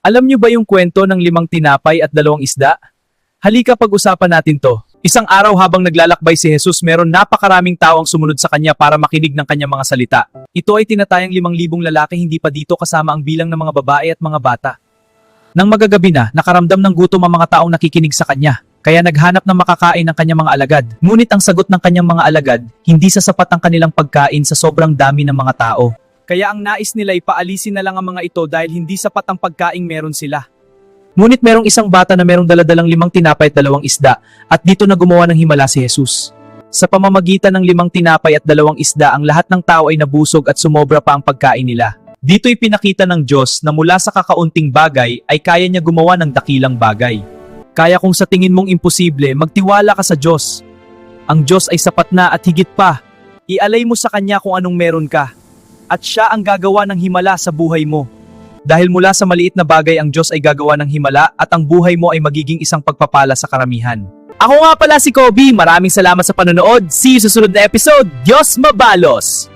Alam niyo ba yung kwento ng 5 tinapay at 2 isda? Halika pag-usapan natin to. Isang araw habang naglalakbay si Jesus, meron napakaraming tao ang sumunod sa kanya para makinig ng kanyang mga salita. Ito ay tinatayang 5,000 lalaki, hindi pa dito kasama ang bilang ng mga babae at mga bata. Nang magagabi na, nakaramdam ng gutom ang mga taong nakikinig sa kanya. Kaya naghanap ng makakain ng kanyang mga alagad. Ngunit ang sagot ng kanyang mga alagad, hindi sasapat ang kanilang pagkain sa sobrang dami ng mga tao. Kaya ang nais nila ay paalisin na lang ang mga ito dahil hindi sapat ang pagkaing meron sila. Ngunit merong isang bata na merong daladalang 5 tinapay at 2 isda, at dito na gumawa ng himala si Jesus. Sa pamamagitan ng 5 tinapay at 2 isda, ang lahat ng tao ay nabusog at sumobra pa ang pagkain nila. Dito ipinakita ng Diyos na mula sa kakaunting bagay ay kaya niya gumawa ng dakilang bagay. Kaya kung sa tingin mong imposible, magtiwala ka sa Diyos. Ang Diyos ay sapat na at higit pa. Ialay mo sa Kanya kung anong meron ka. At siya ang gagawa ng himala sa buhay mo. Dahil mula sa maliit na bagay ang Diyos ay gagawa ng himala at ang buhay mo ay magiging isang pagpapala sa karamihan. Ako nga pala si Kobe, maraming salamat sa panonood. See you sa susunod na episode. Diyos mabalos!